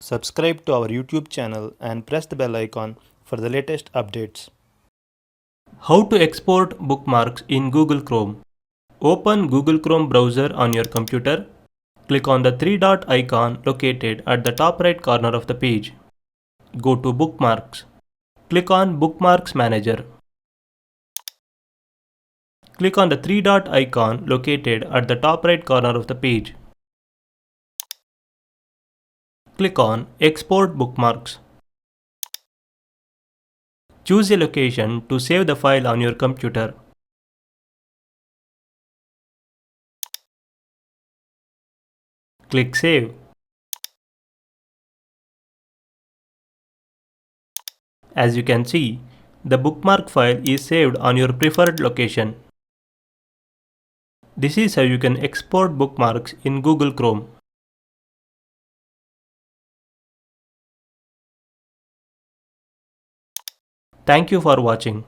Subscribe to our YouTube channel and press the bell icon for the latest updates. How to export bookmarks in Google Chrome. Open Google Chrome browser on your computer. Click on the three dot icon located at the top right corner of the page. Go to Bookmarks. Click on Bookmarks Manager. Click on the three dot icon located at the top right corner of the page. Click on Export Bookmarks. Choose a location to save the file on your computer. Click Save. As you can see, the bookmark file is saved on your preferred location. This is how you can export bookmarks in Google Chrome. Thank you for watching.